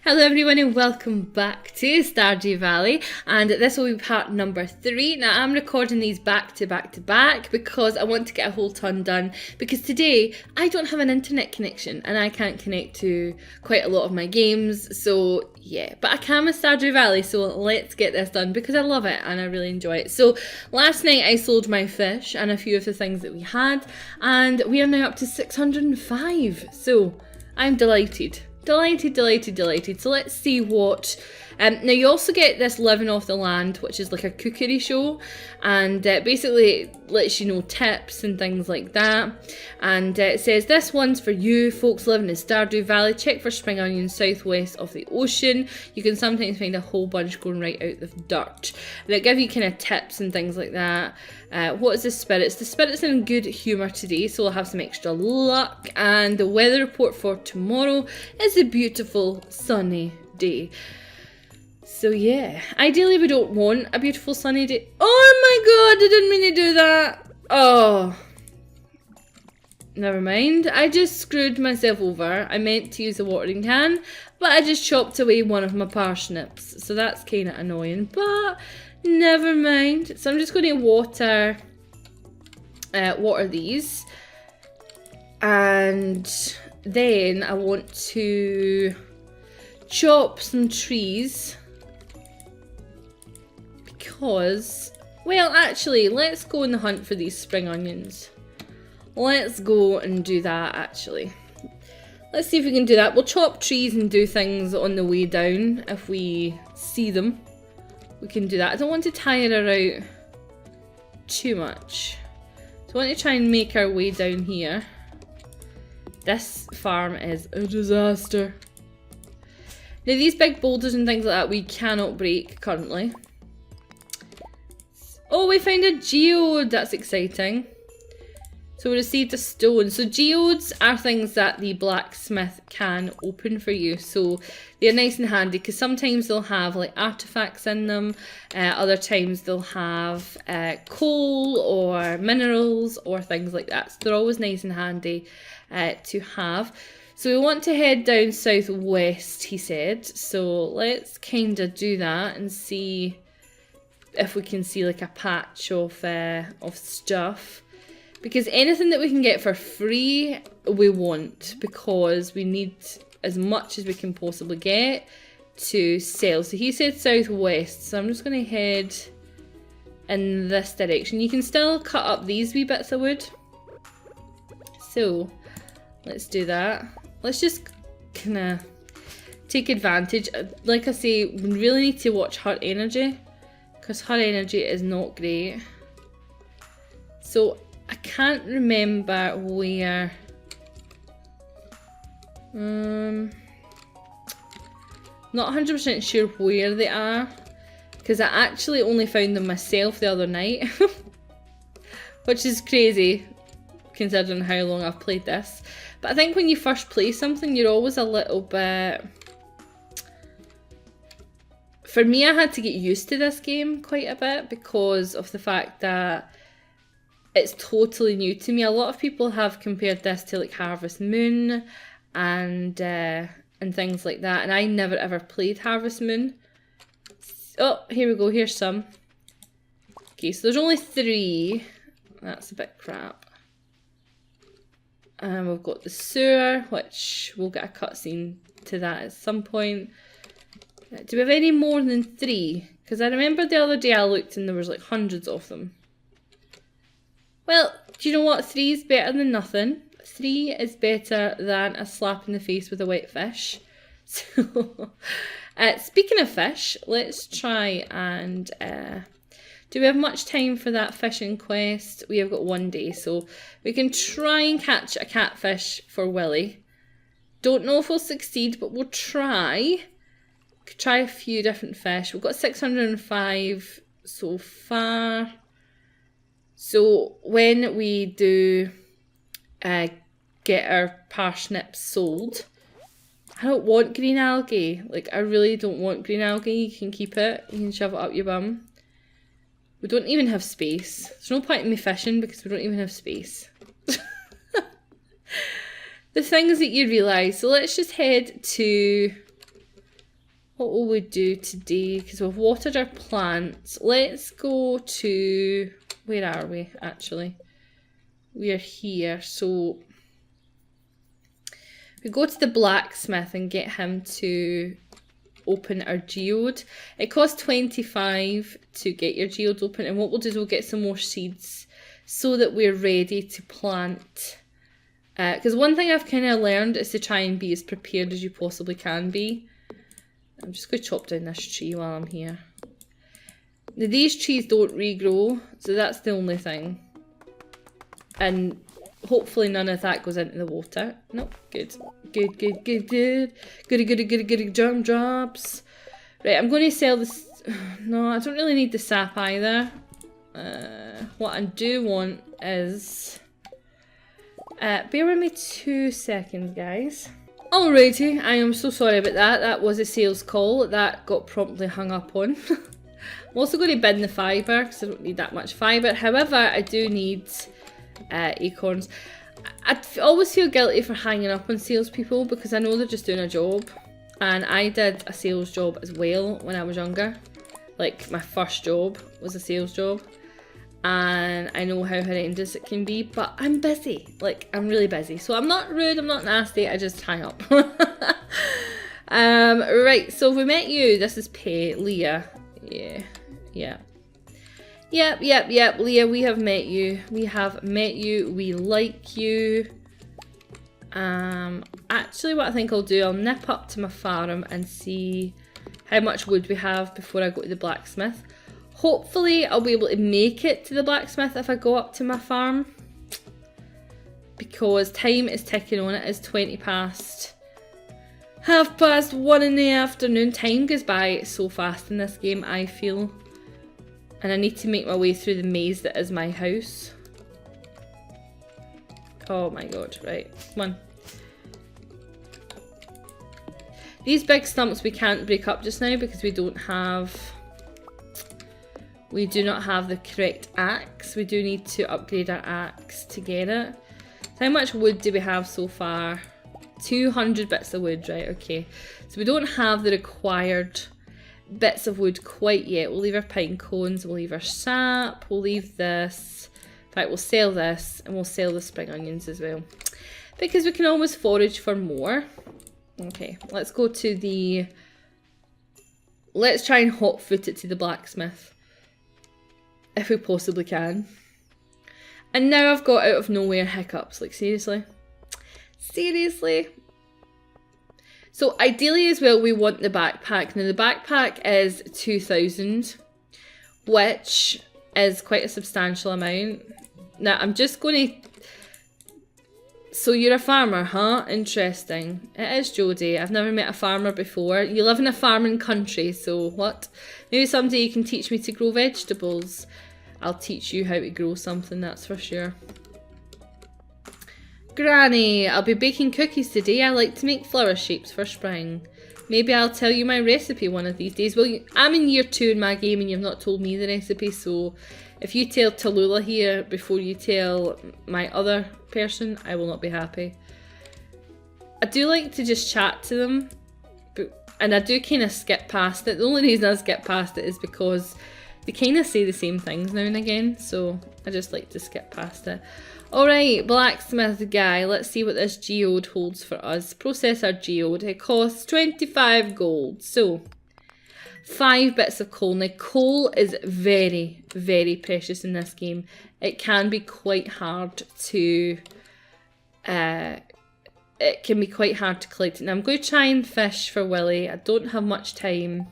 Hello everyone and welcome back to Stardew Valley, and this will be part number 3. Now I'm recording these back to back because I want to get a whole ton done, because today I don't have an internet connection and I can't connect to quite a lot of my games, so yeah, but I can with Stardew Valley, so let's get this done because I love it and I really enjoy it. So last night I sold my fish and a few of the things that we had, and we are now up to 605, so I'm delighted. Delighted. So let's see what... now you also get this living off the land, which is like a cookery show, and basically it lets you know tips and things like that. And it says, this one's for you folks living in Stardew Valley. Check for spring onions southwest of the ocean. You can sometimes find a whole bunch growing right out of the dirt. And it gives you kind of tips and things like that. What is the spirits? The spirits are in good humour today, so we'll have some extra luck. And the weather report for tomorrow is a beautiful sunny day. So yeah, ideally we don't want a beautiful sunny day. Oh my god, I didn't mean to do that. Oh, never mind. I just screwed myself over. I meant to use a watering can, but I just chopped away one of my parsnips. So that's kind of annoying, but never mind. So I'm just going to water these. And then I want to chop some trees. Because, well, actually, let's go on the hunt for these spring onions. Let's go and do that, actually. Let's see if we can do that. We'll chop trees and do things on the way down if we see them. We can do that. I don't want to tire her out too much. So I want to try and make our way down here. This farm is a disaster. Now, these big boulders and things like that we cannot break currently. Oh, we found a geode! That's exciting. So we received a stone. So geodes are things that the blacksmith can open for you. So they're nice and handy because sometimes they'll have like artifacts in them. Other times they'll have coal or minerals or things like that. So they're always nice and handy to have. So we want to head down southwest, he said. So let's kind of do that and see if we can see like a patch of stuff, because anything that we can get for free we want, because we need as much as we can possibly get to sell. So he said southwest, so I'm just going to head in this direction. You can still cut up these wee bits of wood, so let's do that. Let's just kind of take advantage. Like I say, we really need to watch her energy, because her energy is not great. So I can't remember where. Not 100% sure where they are, because I actually only found them myself the other night. Which is crazy considering how long I've played this. But I think when you first play something, you're always a little bit... For me, I had to get used to this game quite a bit because of the fact that it's totally new to me. A lot of people have compared this to like Harvest Moon and things like that, and I never ever played Harvest Moon. Oh, here we go, here's some. Okay, so there's only 3. That's a bit crap. And we've got the sewer, which we'll get a cutscene to that at some point. Do we have any more than 3? Because I remember the other day I looked and there was like hundreds of them. Well, do you know what? 3 is better than nothing. 3 is better than a slap in the face with a wet fish. So, speaking of fish, let's try and... do we have much time for that fishing quest? We have got 1 day, so we can try and catch a catfish for Willy. Don't know if we'll succeed, but we'll try. Could try a few different fish. We've got 605 so far. So when we do get our parsnips sold, I don't want green algae. Like, I really don't want green algae. You can keep it. You can shove it up your bum. We don't even have space. There's no point in me fishing because we don't even have space. The things that you realise. So let's just head to What will we do today? Because we've watered our plants. Let's go to... Where are we, actually? We are here. So we go to the blacksmith and get him to open our geode. It costs 25 to get your geode open. And what we'll do is we'll get some more seeds so that we're ready to plant. Because one thing I've kind of learned is to try and be as prepared as you possibly can be. I'm just going to chop down this tree while I'm here. Now, these trees don't regrow, so that's the only thing. And hopefully none of that goes into the water. Nope, good. Good, good, good, good. Goody, goody, goody, goody, jump drops. Right, I'm going to sell this. No, I don't really need the sap either. What I do want is... bear with me 2 seconds, guys. Alrighty, I am so sorry about that. That was a sales call that got promptly hung up on. I'm also going to bin the fibre because I don't need that much fibre. However, I do need acorns. I always feel guilty for hanging up on salespeople because I know they're just doing a job. And I did a sales job as well when I was younger. Like, my first job was a sales job. And I know how horrendous it can be, but I'm busy. Like, I'm really busy. So I'm not rude, I'm not nasty, I just hang up. Right, so we met you. This is Leah. Yeah. Yep, Leah, we have met you. We have met you. We like you. Actually, what I think I'll do, I'll nip up to my farm and see how much wood we have before I go to the blacksmith. Hopefully, I'll be able to make it to the blacksmith if I go up to my farm. Because time is ticking on. It is 20 past. 1:30 in the afternoon. Time goes by so fast in this game, I feel. And I need to make my way through the maze that is my house. Oh my god, right. Come on. These big stumps we can't break up just now because we don't have... We do not have the correct axe. We do need to upgrade our axe to get it. So how much wood do we have so far? 200 bits of wood, right, okay. So we don't have the required bits of wood quite yet. We'll leave our pine cones, we'll leave our sap, we'll leave this. In fact, we'll sell this and we'll sell the spring onions as well. Because we can always forage for more. Okay, let's go to the... Let's try and hot foot it to the blacksmith. If we possibly can. And now I've got out of nowhere hiccups. Like, seriously? Seriously? So, ideally as well, we want the backpack. Now, the backpack is 2,000. Which is quite a substantial amount. Now, I'm just going to... So, you're a farmer, huh? Interesting. It is Jodie. I've never met a farmer before. You live in a farming country, so what? Maybe someday you can teach me to grow vegetables. I'll teach you how to grow something, that's for sure. Granny, I'll be baking cookies today. I like to make flower shapes for spring. Maybe I'll tell you my recipe one of these days. Well, I'm in year 2 in my game and you've not told me the recipe, so if you tell Tallula here before you tell my other person, I will not be happy. I do like to just chat to them, and I do kind of skip past it. The only reason I skip past it is because they kind of say the same things now and again, so I just like to skip past it. Alright, blacksmith guy, let's see what this geode holds for us. Process our geode. It costs 25 gold, so 5 bits of coal. Now, coal is very, very precious in this game. It can be quite hard to... it can be quite hard to collect. Now, I'm going to try and fish for Willie. I don't have much time.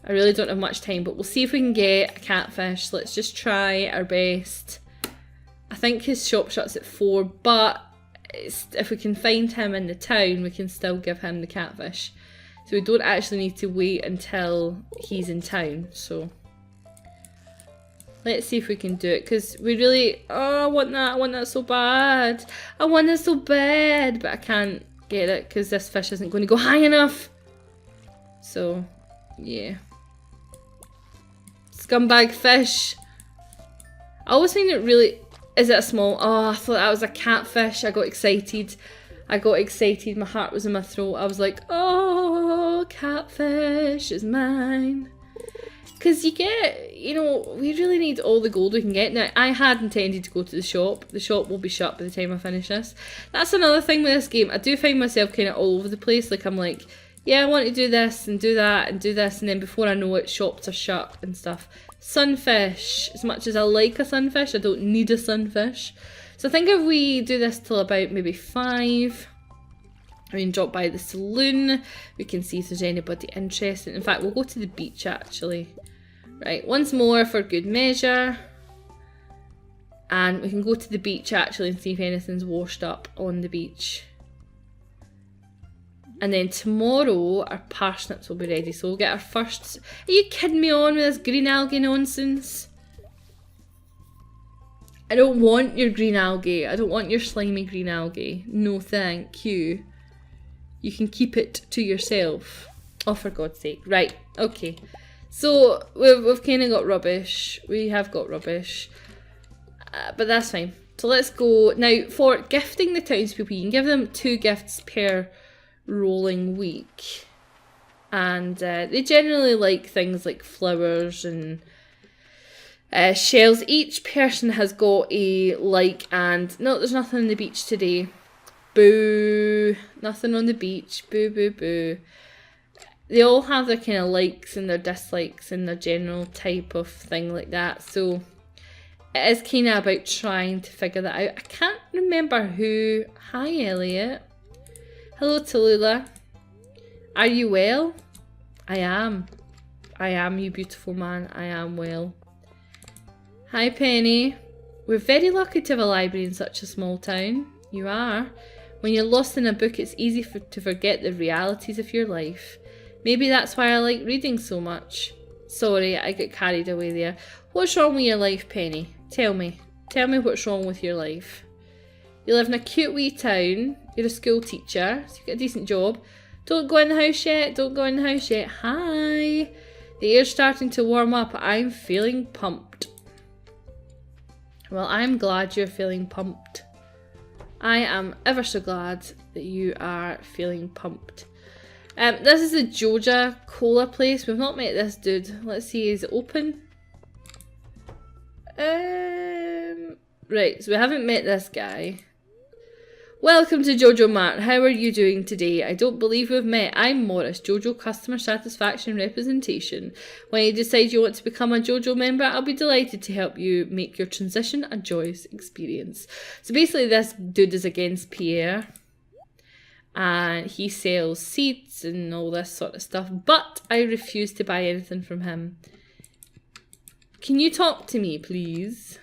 I really don't have much time, but we'll see if we can get a catfish. Let's just try our best. I think his shop shuts at 4, but if we can find him in the town, we can still give him the catfish. So we don't actually need to wait until he's in town, so... Let's see if we can do it, because we really... Oh, I want that so bad. I want it so bad, but I can't get it, because this fish isn't going to go high enough. So, yeah. Scumbag fish. I always find it really... Is it a small... Oh, I thought that was a catfish. I got excited. I got excited, my heart was in my throat. I was like, oh, catfish is mine. Because you get, you know, we really need all the gold we can get. Now, I had intended to go to the shop. The shop will be shut by the time I finish this. That's another thing with this game. I do find myself kind of all over the place. Like, I'm like, yeah, I want to do this and do that and do this. And then before I know it, shops are shut and stuff. Sunfish. As much as I like a sunfish, I don't need a sunfish. So I think if we do this till about maybe 5... we can drop by the saloon. We can see if there's anybody interested. In fact, we'll go to the beach actually. Right, once more for good measure. And we can go to the beach actually and see if anything's washed up on the beach. And then tomorrow our parsnips will be ready. So we'll get our first... Are you kidding me on with this green algae nonsense? I don't want your green algae. I don't want your slimy green algae. No thank you. You can keep it to yourself. Oh, for God's sake. Right, okay. So, we've kind of got rubbish. We have got rubbish. But that's fine. So let's go. Now, for gifting the townspeople, you can give them 2 gifts per rolling week. And they generally like things like flowers and shells. Each person has got a like and... No, there's nothing on the beach today. Boo. Nothing on the beach. Boo, boo, boo. They all have their kind of likes and their dislikes and their general type of thing like that. So it is kind of about trying to figure that out. I can't remember who... Hi, Elliot. Hello, Tallula. Are you well? I am. I am, you beautiful man. I am well. Hi, Penny. We're very lucky to have a library in such a small town. You are. When you're lost in a book, it's easy to forget the realities of your life. Maybe that's why I like reading so much. Sorry, I got carried away there. What's wrong with your life, Penny? Tell me. Tell me what's wrong with your life. You live in a cute wee town. You're a school teacher, so you've got a decent job. Don't go in the house yet. Don't go in the house yet. Hi. The air's starting to warm up. I'm feeling pumped. Well, I'm glad you're feeling pumped. I am ever so glad that you are feeling pumped. This is the Joja Cola place. We've not met this dude. Let's see, is it open? Right, so we haven't met this guy. Welcome to Jojo Mart. How are you doing today? I don't believe we've met. I'm Morris, Jojo Customer Satisfaction Representation. When you decide you want to become a Jojo member, I'll be delighted to help you make your transition a joyous experience. So basically this dude is against Pierre. And he sells seeds and all this sort of stuff. But I refuse to buy anything from him. Can you talk to me, please?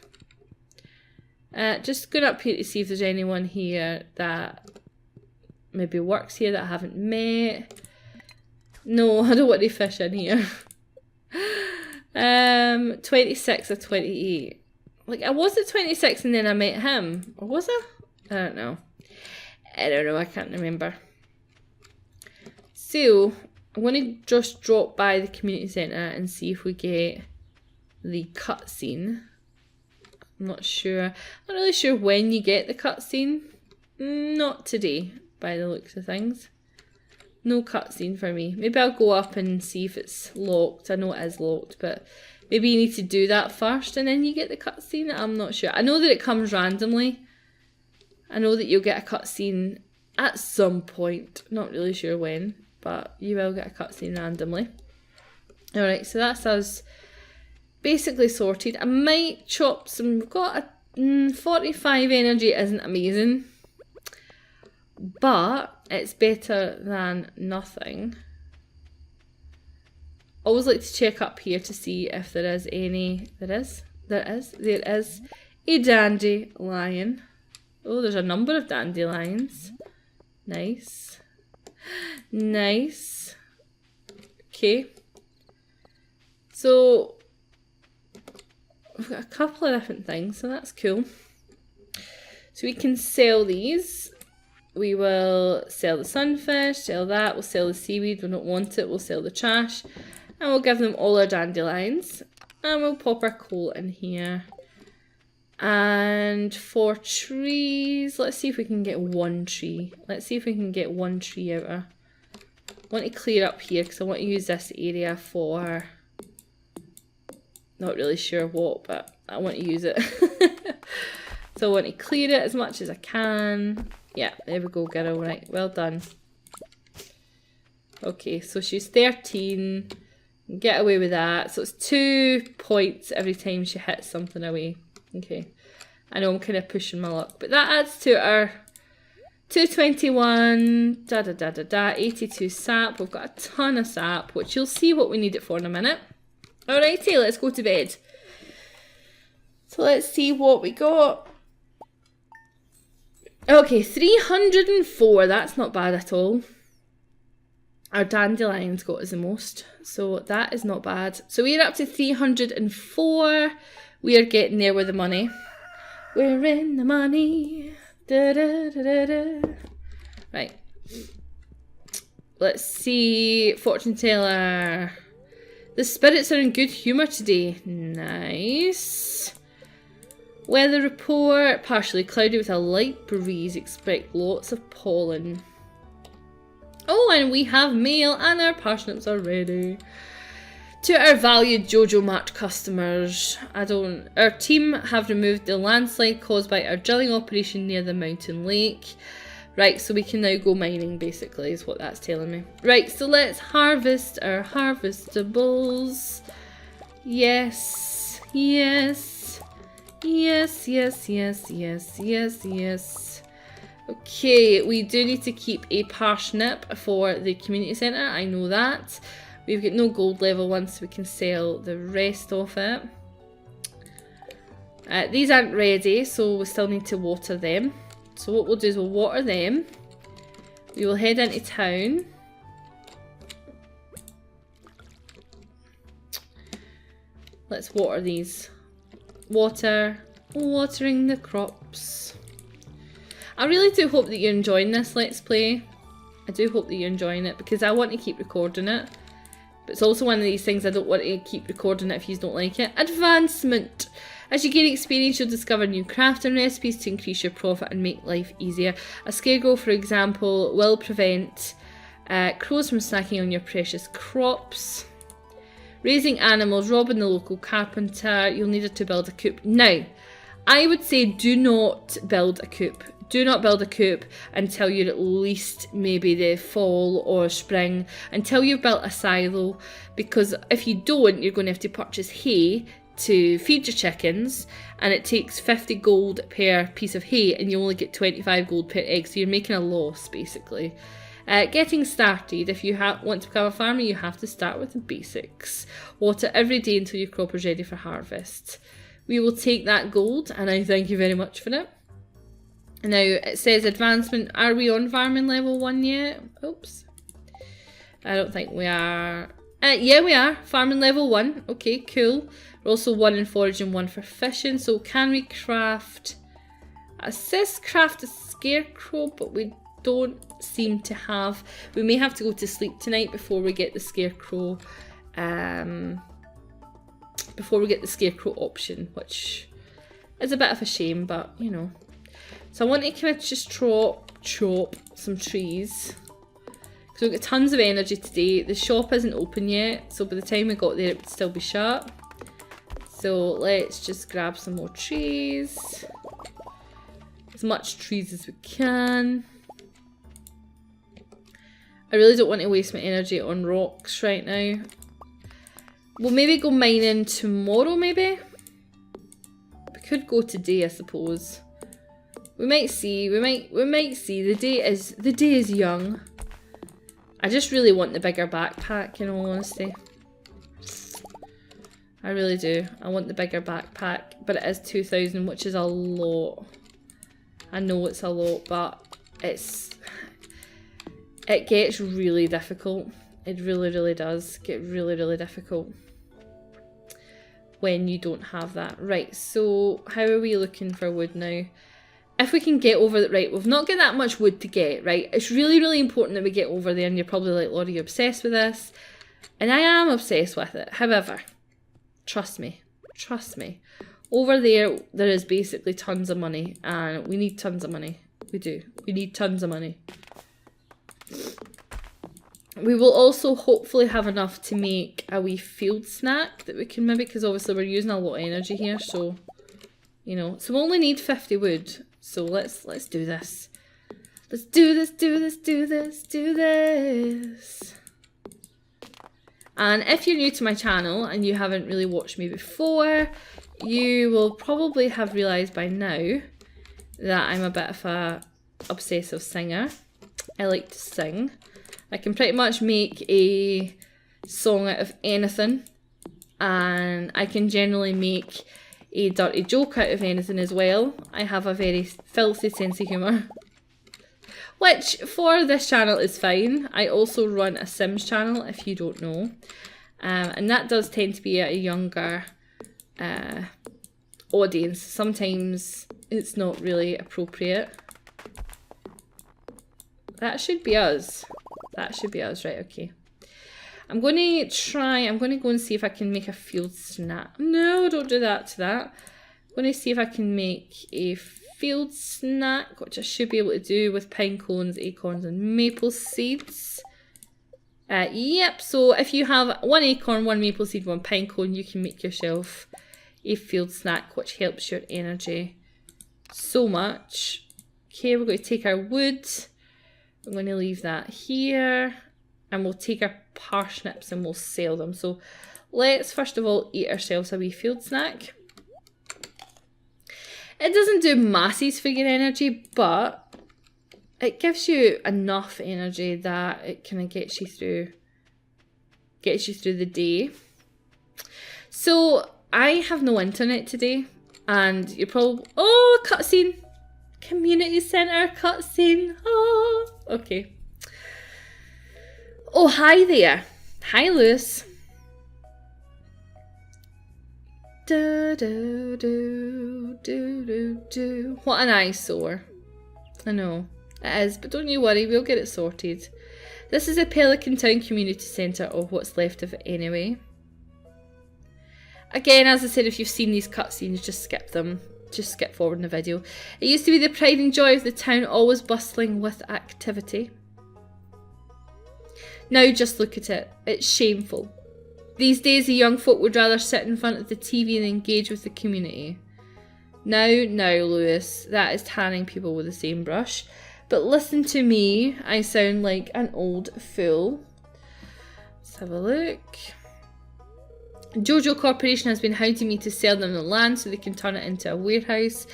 Just going up here to see if there's anyone here that maybe works here that I haven't met. No, I don't want to fish in here. 26 or 28. Like, I was at 26 and then I met him. Or was I? I don't know. I can't remember. So, I'm going to just drop by the community centre and see if we get the cutscene. I'm not sure. I'm not really sure when you get the cutscene. Not today, by the looks of things. No cutscene for me. Maybe I'll go up and see if it's locked. I know it is locked, but maybe you need to do that first and then you get the cutscene. I'm not sure. I know that it comes randomly. I know that you'll get a cutscene at some point. Not really sure when, but you will get a cutscene randomly. Alright, so that's us basically sorted. I might chop some... We've got a 45 energy. Isn't amazing, but it's better than nothing. Always like to check up here to see if there is any... There is a dandelion. Oh, there's a number of dandelions. Nice. Nice. Okay. So, we've got a couple of different things, so that's cool. So we can sell these. We will sell the sunfish, sell that, we'll sell the seaweed, we don't want it, we'll sell the trash. And we'll give them all our dandelions. And we'll pop our coal in here. And for trees, let's see if we can get one tree. Let's see if we can get one tree out of. I want to clear up here because I want to use this area for, not really sure what, but I want to use it. So I want to clear it as much as I can. Yeah, there we go, girl. Right, well done. Okay, so she's 13. Get away with that. So it's 2 points every time she hits something away. Okay. I know I'm kind of pushing my luck, but that adds to our 221, 82 sap. We've got a ton of sap, which you'll see what we need it for in a minute. Alrighty, let's go to bed. So let's see what we got. Okay, 304. That's not bad at all. Our dandelions got us the most, so that is not bad. So we're up to 304. We are getting there with the money. We're in the money. Da, da, da, da, da. Right. Let's see. Fortune teller. The spirits are in good humour today. Nice. Weather report. Partially cloudy with a light breeze. Expect lots of pollen. Oh, and we have mail and our parsnips are ready. To our valued Jojo Mart customers, our team have removed the landslide caused by our drilling operation near the mountain lake. Right, so we can now go mining, basically, is what that's telling me. Right, so let's harvest our harvestables. Yes, yes, yes, yes, yes, yes, yes, yes. Okay, we do need to keep a parsnip for the community centre, I know that. We've got no gold level 1, so we can sell the rest of it. These aren't ready, so we still need to water them. So what we'll do is we'll water them. We will head into town. Let's water these. Watering the crops. I really do hope that you're enjoying this Let's Play. I do hope that you're enjoying it because I want to keep recording it. But it's also one of these things I don't want to keep recording it if you don't like it. Advancement. As you gain experience, you'll discover new crafting recipes to increase your profit and make life easier. A scarecrow, for example, will prevent crows from snacking on your precious crops. Raising animals, robbing the local carpenter. You'll need it to build a coop. Now, I would say do not build a coop. Do not build a coop until you're at least maybe the fall or spring, until you've built a silo, because if you don't, you're going to have to purchase hay to feed your chickens, and it takes 50 gold per piece of hay, and you only get 25 gold per egg, so you're making a loss, basically. Getting started, if you want to become a farmer, you have to start with the basics. Water every day until your crop is ready for harvest. We will take that gold, and I thank you very much for it. Now, it says advancement. Are we on farming level 1 yet? Oops. I don't think we are. Yeah, we are. Farming level 1. Okay, cool. We're also 1 in foraging, 1 for fishing. So can we craft... It says craft a scarecrow, but we don't seem to have... We may have to go to sleep tonight before we get the scarecrow... Before we get the scarecrow option, which is a bit of a shame, but, you know... So I want to kind of just chop some trees. Because we've got tons of energy today. The shop isn't open yet, so by the time we got there it would still be shut. So let's just grab some more trees. As much trees as we can. I really don't want to waste my energy on rocks right now. We'll maybe go mining tomorrow, maybe? We could go today, I suppose. We might see. We might see. The day is young. I just really want the bigger backpack, in all honesty. I really do. I want the bigger backpack, but it is 2,000, which is a lot. I know it's a lot, but it gets really difficult. It really, really does get really, really difficult when you don't have that. Right, so how are we looking for wood now? If we can get over that, right, we've not got that much wood to get, right? It's really, really important that we get over there, and you're probably like, Laurie, you're obsessed with this. And I am obsessed with it. However, trust me, Over there, there is basically tons of money, and we need tons of money. We do. We need tons of money. We will also hopefully have enough to make a wee field snack that we can maybe, because obviously we're using a lot of energy here, so, you know. So we only need 50 wood, so let's do this. Let's do this, do this, do this, do this. And if you're new to my channel and you haven't really watched me before, you will probably have realised by now that I'm a bit of a obsessive singer. I like to sing. I can pretty much make a song out of anything, and I can generally make a dirty joke out of anything as well. I have a very filthy sense of humour, which for this channel is fine. I also run a Sims channel, if you don't know, and that does tend to be a younger audience. Sometimes it's not really appropriate. That should be us. That should be us, right? Okay. I'm going to go and see if I can make a field snack. No, don't do that to that. I'm going to see if I can make a field snack, which I should be able to do with pine cones, acorns, and maple seeds. Yep, so if you have 1 acorn, 1 maple seed, 1 pine cone, you can make yourself a field snack, which helps your energy so much. Okay, we're going to take our wood. I'm going to leave that here, and we'll take our parsnips and we'll sell them. So let's first of all eat ourselves a wee field snack. It doesn't do masses for your energy, but it gives you enough energy that it kind of gets you through the day. So I have no internet today, and you're probably, oh, cutscene. Community centre cutscene. Oh, okay. Oh, hi there. Hi, Lewis. Do, do, do, do, do, do. What an eyesore. I know. It is, but don't you worry, we'll get it sorted. This is a Pelican Town Community Centre, or what's left of it anyway. Again, as I said, if you've seen these cutscenes, just skip them. Just skip forward in the video. It used to be the pride and joy of the town, always bustling with activity. Now just look at it. It's shameful. These days the young folk would rather sit in front of the TV and engage with the community. Now, Lewis, that is tanning people with the same brush. But listen to me, I sound like an old fool. Let's have a look. Jojo Corporation has been hounding me to sell them the land so they can turn it into a warehouse.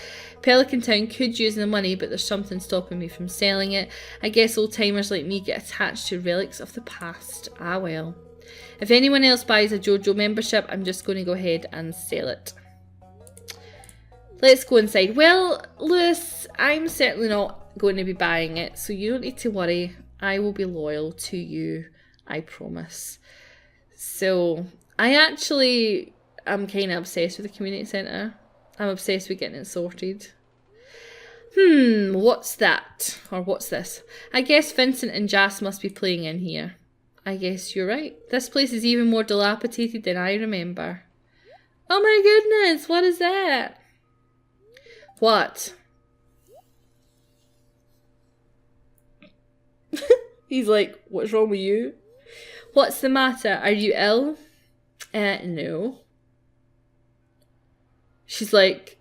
Pelican Town could use the money, but there's something stopping me from selling it. I guess old timers like me get attached to relics of the past. Ah well. If anyone else buys a Jojo membership, I'm just going to go ahead and sell it. Let's go inside. Well, Lewis, I'm certainly not going to be buying it, so you don't need to worry. I will be loyal to you, I promise. So I actually am kind of obsessed with the community centre. I'm obsessed with getting it sorted. What's that? Or what's this? I guess Vincent and Jas must be playing in here. I guess you're right. This place is even more dilapidated than I remember. Oh my goodness, what is that? What? He's like, what's wrong with you? What's the matter? Are you ill? No. She's like,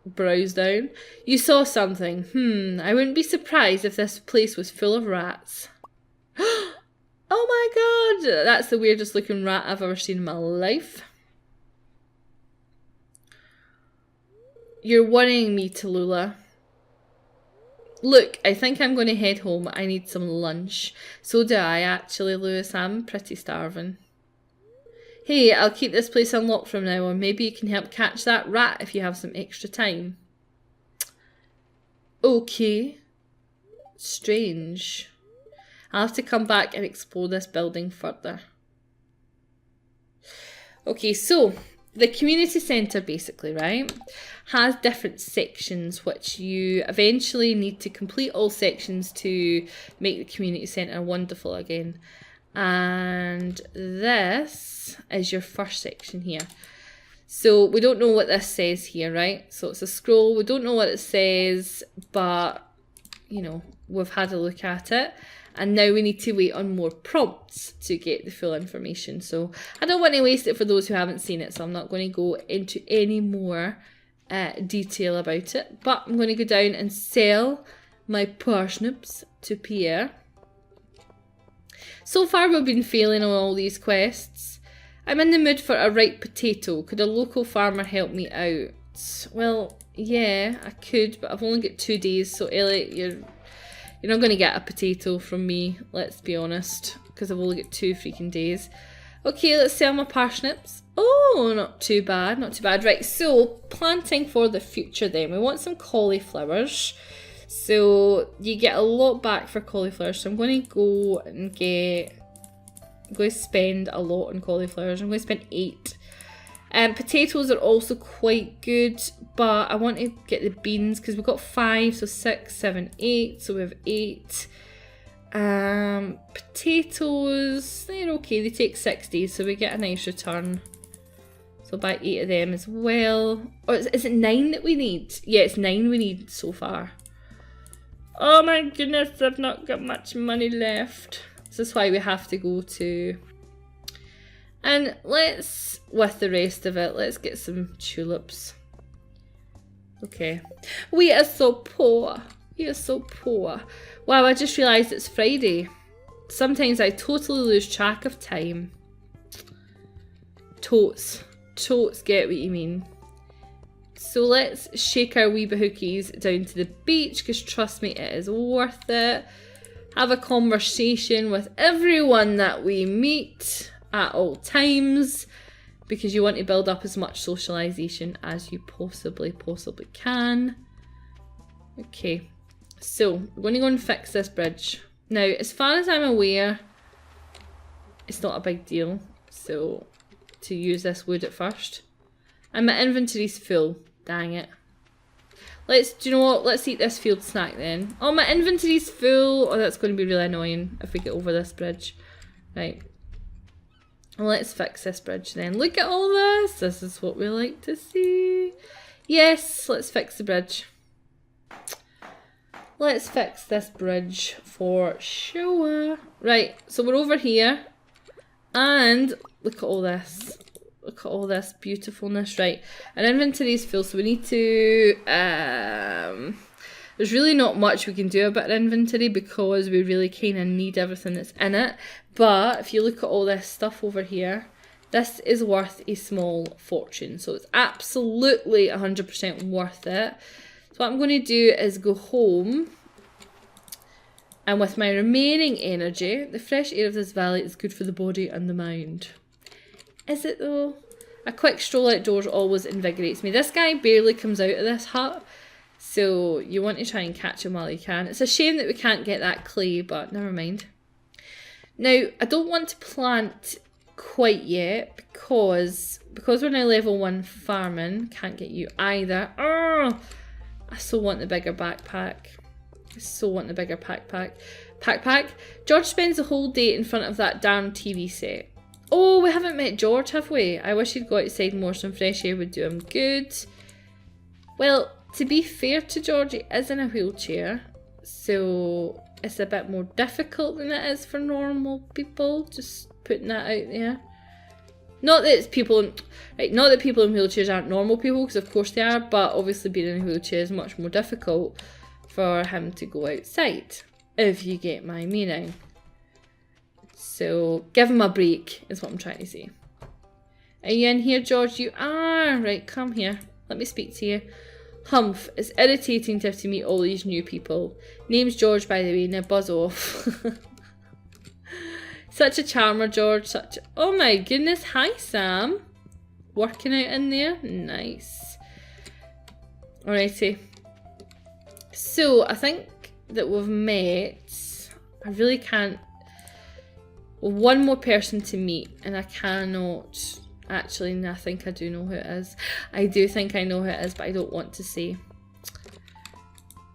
brows down. You saw something. I wouldn't be surprised if this place was full of rats. Oh my god! That's the weirdest looking rat I've ever seen in my life. You're worrying me, Tallula. Look, I think I'm going to head home. I need some lunch. So do I, actually, Lewis. I'm pretty starving. Hey, I'll keep this place unlocked from now on. Maybe you can help catch that rat if you have some extra time. Okay. Strange. I'll have to come back and explore this building further. Okay, so the community centre basically, right, has different sections which you eventually need to complete all sections to make the community centre wonderful again. And this is your first section here. So we don't know what this says here, right? So it's a scroll. We don't know what it says, but, you know, we've had a look at it. And now we need to wait on more prompts to get the full information. So I don't want to waste it for those who haven't seen it. So I'm not going to go into any more detail about it. But I'm going to go down and sell my parsnips to Pierre. So far we've been failing on all these quests. I'm in the mood for a ripe potato. Could a local farmer help me out? Well, yeah, I could, but I've only got 2 days. So Elliot, you're not going to get a potato from me, let's be honest, because I've only got 2 freaking days. Okay, let's sell my parsnips. Oh, not too bad, not too bad. Right, so planting for the future then. We want some cauliflowers. So you get a lot back for cauliflowers. So I'm going to go and I'm going to spend a lot on cauliflowers. I'm going to spend 8. Potatoes are also quite good, but I want to get the beans because we've got 5, so 6, 7, 8. So we have 8. Potatoes, they're okay. They take 6 days, so we get a nice return. So buy 8 of them as well. Or is it 9 that we need? Yeah, it's 9 we need so far. Oh my goodness, I've not got much money left. This is why we have to go to... And let's, with the rest of it, let's get some tulips. Okay. We are so poor. We are so poor. Wow, I just realised it's Friday. Sometimes I totally lose track of time. Totes get what you mean. So let's shake our wee bahookies down to the beach, because trust me, it is worth it. Have a conversation with everyone that we meet at all times, because you want to build up as much socialisation as you possibly can. Okay, so we're going to go and fix this bridge. Now, as far as I'm aware, it's not a big deal, so to use this wood at first. And my inventory's full. Dang it. Do you know what? Let's eat this field snack then. Oh, my inventory's full. Oh, that's going to be really annoying if we get over this bridge. Right. Well, let's fix this bridge then. Look at all this. This is what we like to see. Yes, let's fix the bridge. Let's fix this bridge for sure. Right, so we're over here. And look at all this. Look at all this beautifulness. Right, our inventory is full, so we need to... there's really not much we can do about our inventory because we really kind of need everything that's in it. But if you look at all this stuff over here, this is worth a small fortune. So it's absolutely 100% worth it. So what I'm going to do is go home. And with my remaining energy, the fresh air of this valley is good for the body and the mind. Is it though? A quick stroll outdoors always invigorates me. This guy barely comes out of this hut, so you want to try and catch him while you can. It's a shame that we can't get that clay, but never mind. Now, I don't want to plant quite yet because we're now level 1 farming. Can't get you either. Oh, I so want the bigger backpack. I so want the bigger backpack. George spends the whole day in front of that darn TV set. Oh, we haven't met George, have we? I wish he'd go outside more. Some fresh air would do him good. Well, to be fair to George, he is in a wheelchair, so it's a bit more difficult than it is for normal people. Just putting that out there. Not that it's people, right? Not that people in wheelchairs aren't normal people, because of course they are. But obviously, being in a wheelchair is much more difficult for him to go outside. If you get my meaning. So, give him a break, is what I'm trying to say. Are you in here, George? You are! Right, come here. Let me speak to you. Humph, it's irritating to have to meet all these new people. Name's George, by the way, now buzz off. Such a charmer, George. Oh my goodness, hi Sam. Working out in there? Nice. Alrighty. So, I think that we've met. I really can't... One more person to meet, and I cannot... Actually, I think I do know who it is. I do think I know who it is, but I don't want to say.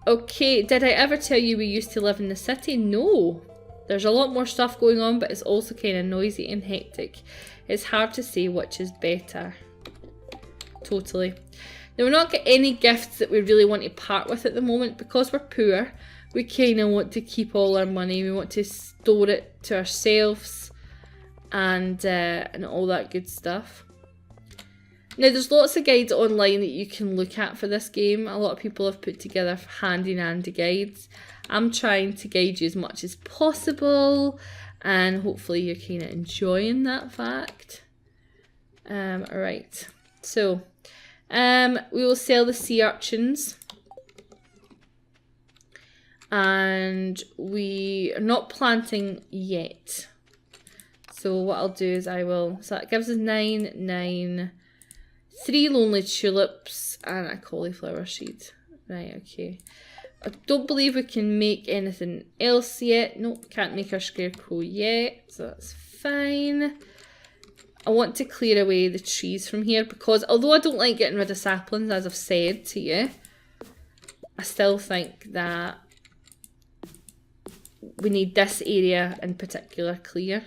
Okay, did I ever tell you we used to live in the city? No. There's a lot more stuff going on, but it's also kind of noisy and hectic. It's hard to say which is better. totally. Now, we're not getting any gifts that we really want to part with at the moment because we're poor. We kind of want to keep all our money. We want to store it to ourselves and all that good stuff. Now, there's lots of guides online that you can look at for this game. A lot of people have put together handy-dandy guides. I'm trying to guide you as much as possible, and hopefully you're kind of enjoying that fact. Alright, so we will sell the sea urchins. And we are not planting yet. So what I'll do is so that gives us 9, 3 lonely tulips and a cauliflower seed. Right, okay. I don't believe we can make anything else yet. Nope, can't make our scarecrow yet, so that's fine. I want to clear away the trees from here because although I don't like getting rid of saplings, as I've said to you, I still think that we need this area in particular clear.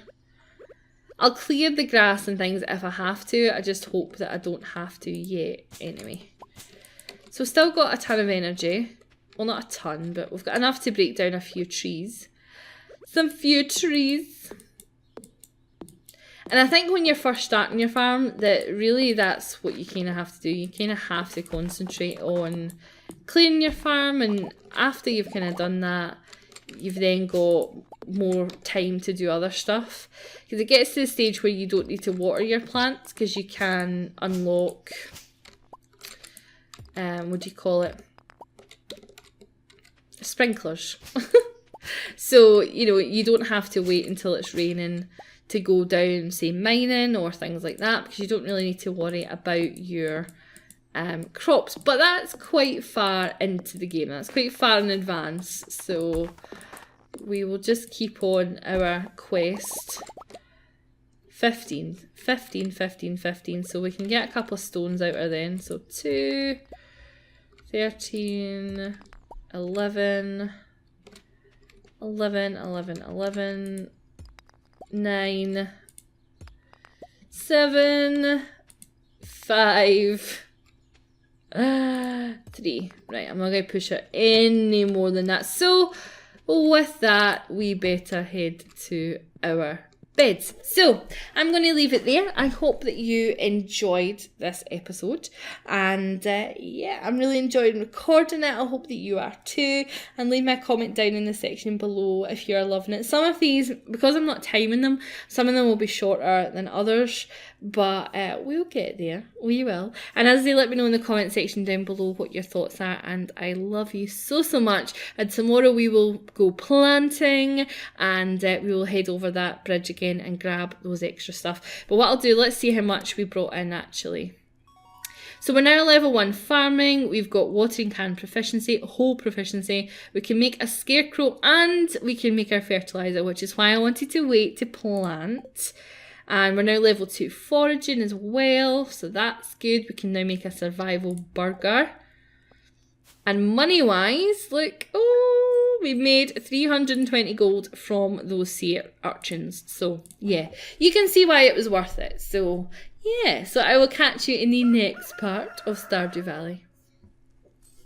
I'll clear the grass and things if I have to. I just hope that I don't have to yet anyway. So we've still got a ton of energy. Well, not a ton, but we've got enough to break down a few trees. Some few trees. And I think when you're first starting your farm, that really that's what you kind of have to do. You kind of have to concentrate on clearing your farm, and after you've kind of done that, you've then got more time to do other stuff. Because it gets to the stage where you don't need to water your plants because you can unlock, what do you call it? Sprinklers. So, you know, you don't have to wait until it's raining to go down, say, mining or things like that, because you don't really need to worry about your crops. But that's quite far into the game. That's quite far in advance. So we will just keep on our quest. 15. So we can get a couple of stones out of then. So 2, 13, 11, 9, 7, 5, 3. Right, I'm not going to push it any more than that. So with that, we better head to our beds. So I'm going to leave it there. I hope that you enjoyed this episode, and yeah, I'm really enjoying recording it. I hope that you are too, and leave me a comment down in the section below if you're loving it. Some of these, because I'm not timing them, some of them will be shorter than others, but we'll get there. We will. And as they let me know in the comment section down below what your thoughts are, and I love you so much. And tomorrow we will go planting, and we will head over that bridge again and grab those extra stuff. But what I'll do, let's see how much we brought in actually. So we're now level 1 farming. We've got watering can proficiency, whole proficiency. We can make a scarecrow and we can make our fertilizer, which is why I wanted to wait to plant. And we're now level 2 foraging as well, so that's good. We can now make a survival burger. And money wise, look, oh, we made 320 gold from those sea urchins. So yeah, you can see why it was worth it. So yeah, so I will catch you in the next part of Stardew Valley.